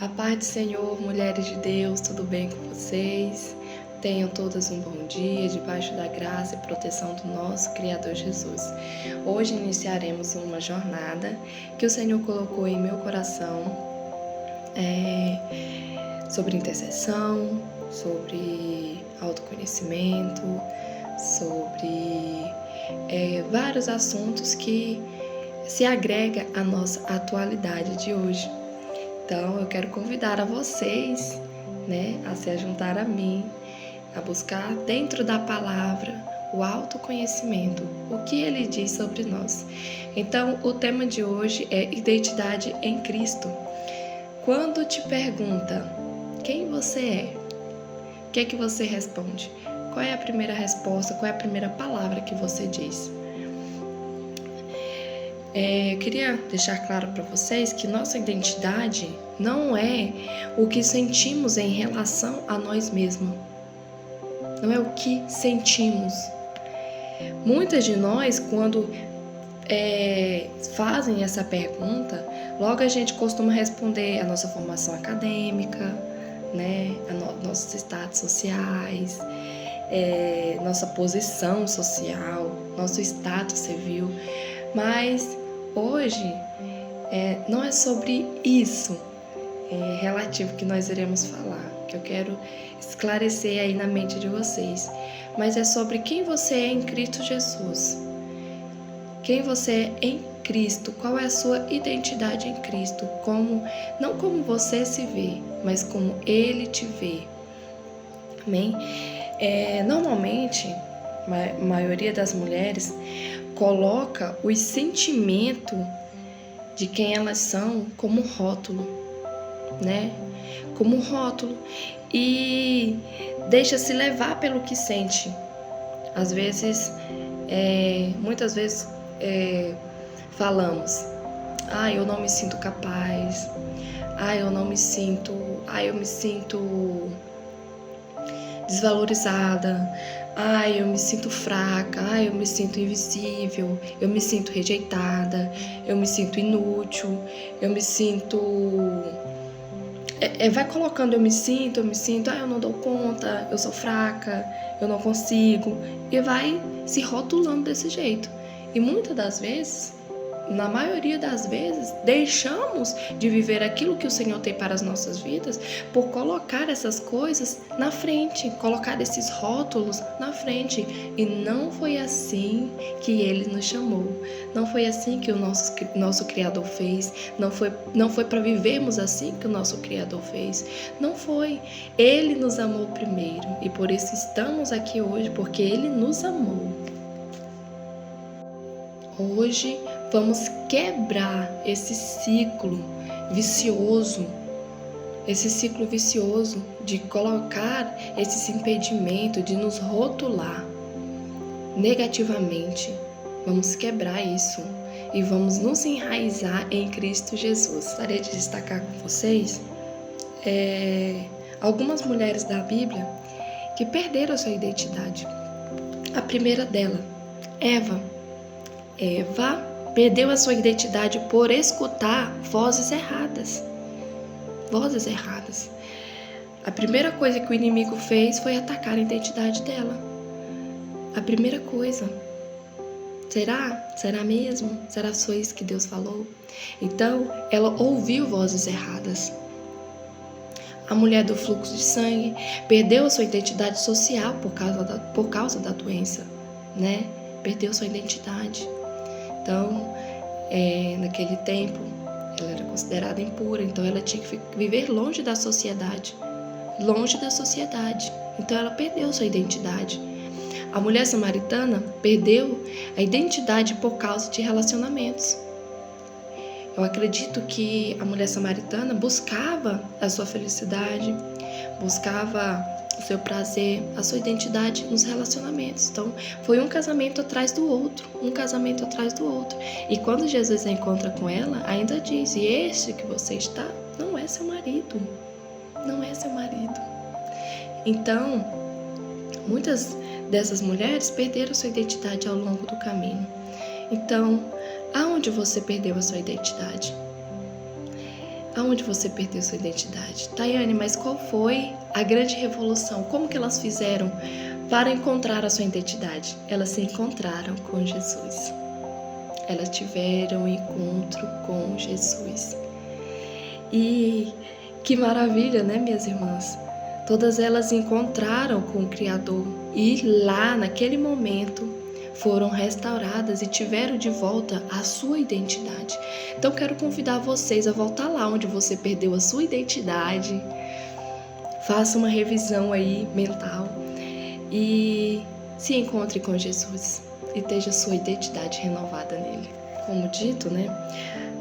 A paz do Senhor, mulheres de Deus, tudo bem com vocês? Tenham todas um bom dia, debaixo da graça e proteção do nosso Criador Jesus. Hoje iniciaremos uma jornada que o Senhor colocou em meu coração sobre intercessão, sobre autoconhecimento, sobre vários assuntos que se agrega à nossa atualidade de hoje. Então, eu quero convidar a vocês, a se juntar a mim, a buscar dentro da palavra o autoconhecimento, o que ele diz sobre nós. Então, o tema de hoje é identidade em Cristo. Quando te pergunta quem você é, o que é que você responde? Qual é a primeira resposta? Qual é a primeira palavra que você diz? Eu queria deixar claro para vocês que nossa identidade não é o que sentimos em relação a nós mesmos. Não é o que sentimos. Muitas de nós, quando fazem essa pergunta, logo a gente costuma responder a nossa formação acadêmica, nossos status sociais, nossa posição social, nosso status civil. Mas hoje não é sobre isso relativo que nós iremos falar, que eu quero esclarecer aí na mente de vocês, mas é sobre quem você é em Cristo Jesus. Quem você é em Cristo, qual é a sua identidade em Cristo, não como você se vê, mas como Ele te vê. Amém? Normalmente, a maioria das mulheres coloca os sentimentos de quem elas são como rótulo, como rótulo, e deixa-se levar pelo que sente. Às vezes, muitas vezes falamos: eu não me sinto capaz, eu me sinto desvalorizada, eu me sinto fraca, eu me sinto invisível, eu me sinto rejeitada, eu me sinto inútil, eu me sinto... vai colocando eu me sinto, eu não dou conta, eu sou fraca, eu não consigo, e vai se rotulando desse jeito. E muitas das vezes, na maioria das vezes, deixamos de viver aquilo que o Senhor tem para as nossas vidas por colocar essas coisas na frente, colocar esses rótulos na frente. E não foi assim que Ele nos chamou, não foi assim que o nosso Criador fez, não foi para vivermos assim que o nosso Criador fez, não foi. Ele nos amou primeiro e por isso estamos aqui hoje, porque Ele nos amou. Hoje vamos quebrar esse ciclo vicioso de colocar esse impedimento, de nos rotular negativamente. Vamos quebrar isso e vamos nos enraizar em Cristo Jesus. Gostaria de destacar com vocês algumas mulheres da Bíblia que perderam a sua identidade. A primeira dela, Eva perdeu a sua identidade por escutar vozes erradas. A primeira coisa que o inimigo fez foi atacar a identidade dela. A primeira coisa. Será? Será mesmo? Será só isso que Deus falou? Então, ela ouviu vozes erradas. A mulher do fluxo de sangue perdeu a sua identidade social por causa da doença, Perdeu sua identidade. Então, naquele tempo, ela era considerada impura, então ela tinha que viver longe da sociedade. Então, ela perdeu sua identidade. A mulher samaritana perdeu a identidade por causa de relacionamentos. Eu acredito que a mulher samaritana buscava a sua felicidade, buscava o seu prazer, a sua identidade nos relacionamentos. Então, foi um casamento atrás do outro. E quando Jesus encontra com ela, ainda diz: e este que você está não é seu marido. Então, muitas dessas mulheres perderam sua identidade ao longo do caminho. Então, aonde você perdeu a sua identidade? Aonde você perdeu sua identidade? Tayane, mas qual foi a grande revolução? Como que elas fizeram para encontrar a sua identidade? Elas se encontraram com Jesus. Elas tiveram um encontro com Jesus. E que maravilha, né, minhas irmãs? Todas elas encontraram com o Criador e lá, naquele momento, foram restauradas e tiveram de volta a sua identidade. Então, quero convidar vocês a voltar lá onde você perdeu a sua identidade. Faça uma revisão aí mental e se encontre com Jesus e esteja a sua identidade renovada nele. Como dito, né?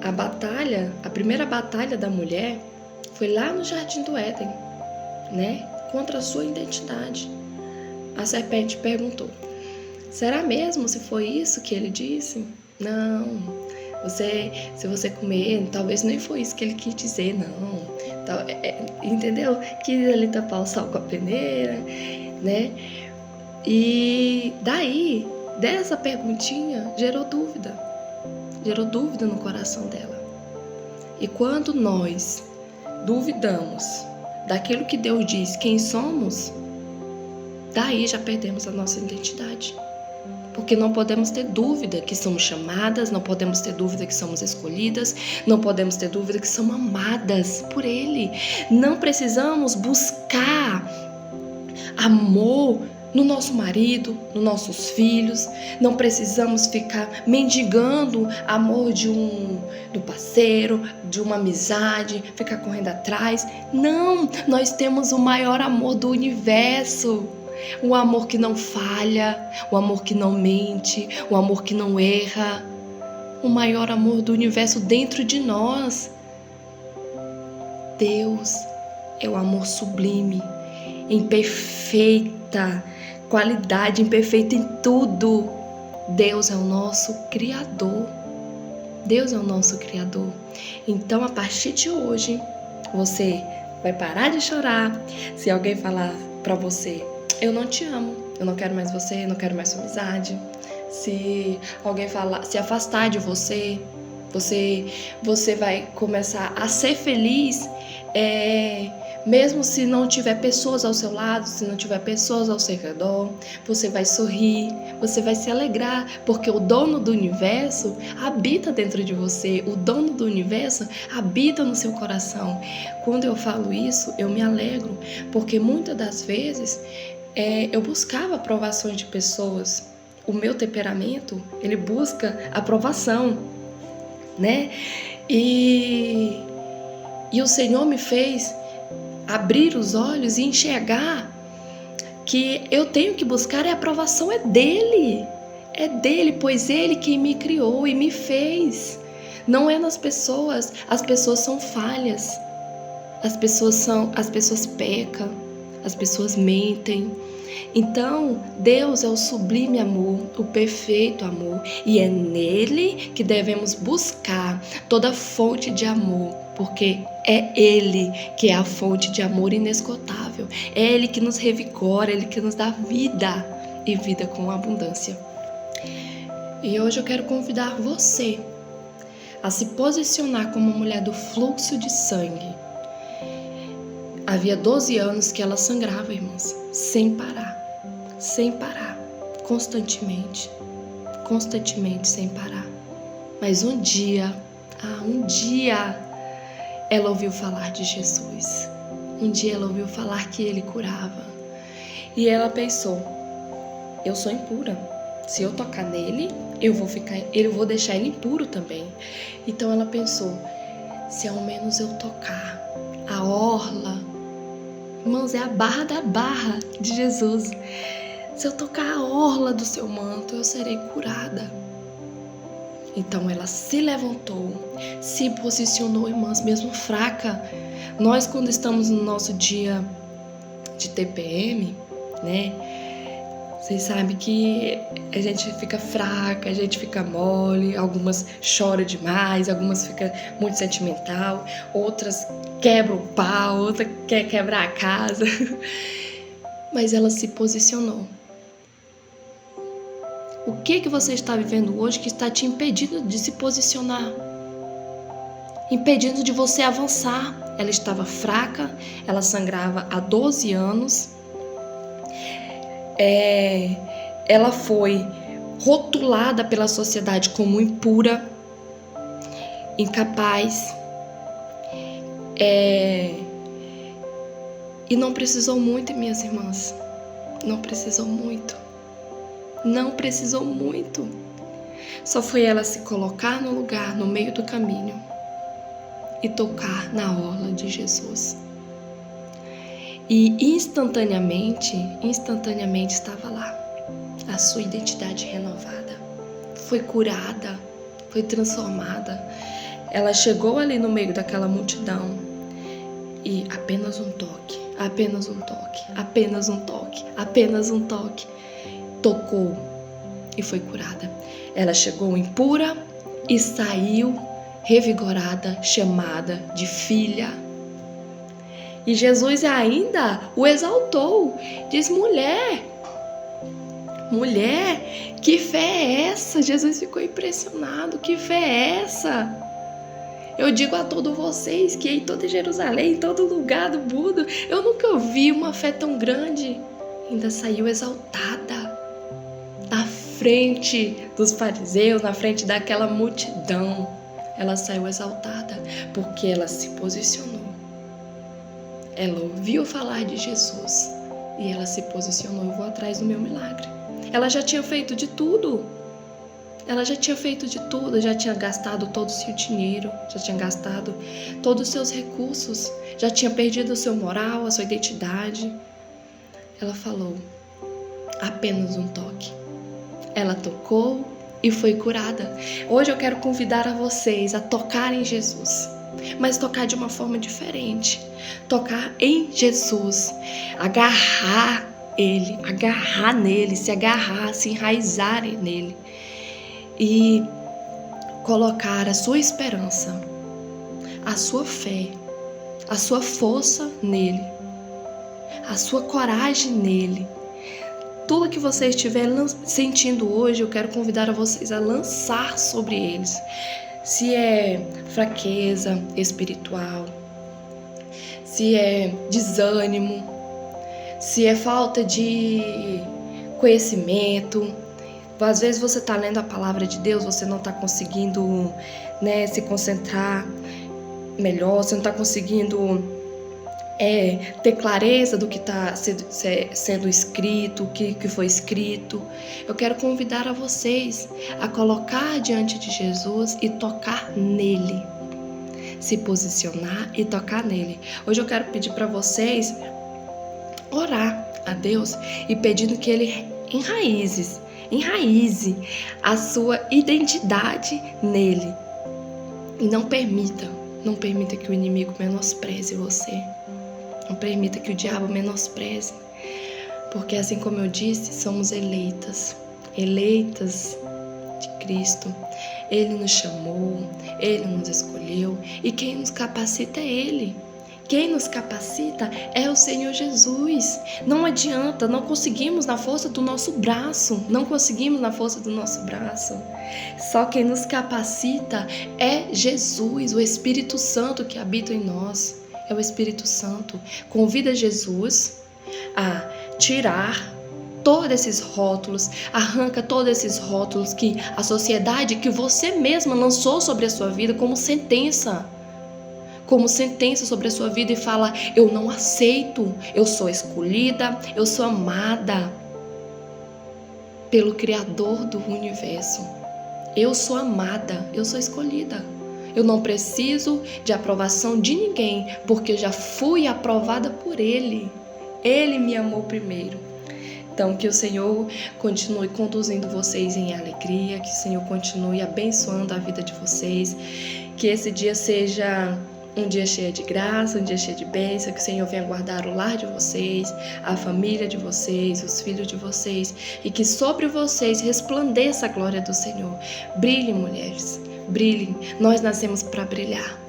A primeira batalha da mulher foi lá no Jardim do Éden, né? Contra a sua identidade. A serpente perguntou: será mesmo se foi isso que ele disse? Não, se você comer, talvez nem foi isso que ele quis dizer, não. Entendeu? Quis ali tapar o sal com a peneira, né? E daí, dessa perguntinha, gerou dúvida no coração dela. E quando nós duvidamos daquilo que Deus diz, quem somos, daí já perdemos a nossa identidade. Porque não podemos ter dúvida que somos chamadas, não podemos ter dúvida que somos escolhidas, não podemos ter dúvida que somos amadas por Ele. Não precisamos buscar amor no nosso marido, nos nossos filhos. Não precisamos ficar mendigando amor do parceiro, de uma amizade, ficar correndo atrás. Não, nós temos o maior amor do universo. Um amor que não falha, um amor que não mente, um amor que não erra. O maior amor do universo dentro de nós. Deus é o amor sublime, em perfeita qualidade, em perfeito em tudo. Deus é o nosso Criador. Deus é o nosso Criador. Então, a partir de hoje, você vai parar de chorar se alguém falar pra você: eu não te amo, eu não quero mais você, eu não quero mais sua amizade. Se alguém se afastar de você, você vai começar a ser feliz, mesmo se não tiver pessoas ao seu lado, se não tiver pessoas ao seu redor. Você vai sorrir, você vai se alegrar, porque o dono do universo habita dentro de você, o dono do universo habita no seu coração. Quando eu falo isso, eu me alegro, porque muitas das vezes eu buscava aprovações de pessoas. O meu temperamento, ele busca aprovação, né? E o Senhor me fez abrir os olhos e enxergar que eu tenho que buscar a aprovação dele, pois ele quem me criou e me fez. Não é nas pessoas. As pessoas são falhas, as pessoas pecam, as pessoas mentem. Então, Deus é o sublime amor, o perfeito amor, e é nele que devemos buscar toda fonte de amor, porque é Ele que é a fonte de amor inesgotável. É Ele que nos revigora, Ele que nos dá vida, e vida com abundância. E hoje eu quero convidar você a se posicionar como mulher do fluxo de sangue. Havia 12 anos que ela sangrava, irmãs, sem parar, constantemente, sem parar. Mas um dia, ela ouviu falar de Jesus. Um dia ela ouviu falar que Ele curava. E ela pensou: eu sou impura. Se eu tocar nele, eu vou deixar ele impuro também. Então ela pensou: se ao menos eu tocar a orla, irmãos, é a barra da barra de Jesus. Se eu tocar a orla do seu manto, eu serei curada. Então ela se levantou, se posicionou, irmãs, mesmo fraca. Nós, quando estamos no nosso dia de TPM, né? Vocês sabem que a gente fica fraca, a gente fica mole, algumas choram demais, algumas ficam muito sentimental, outras quebram o pau, outra quer quebrar a casa. Mas ela se posicionou. O que você está vivendo hoje que está te impedindo de se posicionar? impedindo de você avançar. Ela estava fraca, ela sangrava há 12 anos. Ela foi rotulada pela sociedade como impura, incapaz, e não precisou muito, minhas irmãs. Não precisou muito. Não precisou muito. Só foi ela se colocar no lugar, no meio do caminho, e tocar na orla de Jesus. E instantaneamente estava lá a sua identidade renovada. Foi curada, foi transformada. Ela chegou ali no meio daquela multidão e apenas um toque, apenas um toque, apenas um toque, apenas um toque. Tocou e foi curada. Ela chegou impura e saiu revigorada, chamada de filha. E Jesus ainda o exaltou. Diz: mulher, que fé é essa? Jesus ficou impressionado. Que fé é essa? Eu digo a todos vocês que em toda Jerusalém, em todo lugar do mundo, eu nunca vi uma fé tão grande. Ainda saiu exaltada na frente dos fariseus, na frente daquela multidão. Ela saiu exaltada porque ela se posicionou. Ela ouviu falar de Jesus e ela se posicionou: eu vou atrás do meu milagre. Ela já tinha feito de tudo. Ela já tinha feito de tudo, já tinha gastado todo o seu dinheiro, já tinha gastado todos os seus recursos, já tinha perdido o seu moral, a sua identidade. Ela falou: apenas um toque. Ela tocou e foi curada. Hoje eu quero convidar a vocês a tocar em Jesus, mas tocar de uma forma diferente. Tocar em Jesus, agarrar Ele, agarrar nele, se agarrar, se enraizar nele e colocar a sua esperança, a sua fé, a sua força nele, a sua coragem nele. Tudo que você estiver sentindo hoje, eu quero convidar a vocês a lançar sobre eles. Se é fraqueza espiritual, se é desânimo, se é falta de conhecimento. Às vezes você está lendo a palavra de Deus, você não está conseguindo, se concentrar melhor, você não está conseguindo ter clareza do que está sendo escrito, o que foi escrito. Eu quero convidar a vocês a colocar diante de Jesus e tocar nele. Se posicionar e tocar nele. Hoje eu quero pedir para vocês orar a Deus e pedindo que Ele enraize a sua identidade nele. E não permita que o inimigo menospreze você. Não permita que o diabo menospreze. Porque assim como eu disse, somos eleitas de Cristo. Ele nos chamou, Ele nos escolheu, e quem nos capacita é Ele. Quem nos capacita é o Senhor Jesus. Não adianta, não conseguimos na força do nosso braço. Só quem nos capacita é Jesus, o Espírito Santo que habita em nós. É o Espírito Santo. Convida Jesus a tirar todos esses rótulos, arranca todos esses rótulos que a sociedade, que você mesma lançou sobre a sua vida como sentença sobre a sua vida, e fala: eu não aceito, eu sou escolhida, eu sou amada pelo Criador do universo. Eu sou amada, eu sou escolhida. Eu não preciso de aprovação de ninguém, porque eu já fui aprovada por Ele. Ele me amou primeiro. Então, que o Senhor continue conduzindo vocês em alegria, que o Senhor continue abençoando a vida de vocês, que esse dia seja um dia cheio de graça, um dia cheio de bênção, que o Senhor venha guardar o lar de vocês, a família de vocês, os filhos de vocês, e que sobre vocês resplandeça a glória do Senhor. Brilhem, mulheres, brilhem. Nós nascemos para brilhar.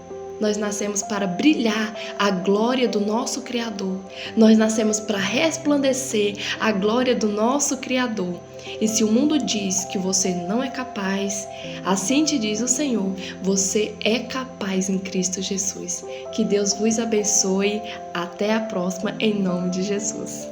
Nós nascemos para brilhar a glória do nosso Criador. Nós nascemos para resplandecer a glória do nosso Criador. E se o mundo diz que você não é capaz, assim te diz o Senhor, você é capaz em Cristo Jesus. Que Deus vos abençoe. Até a próxima, em nome de Jesus.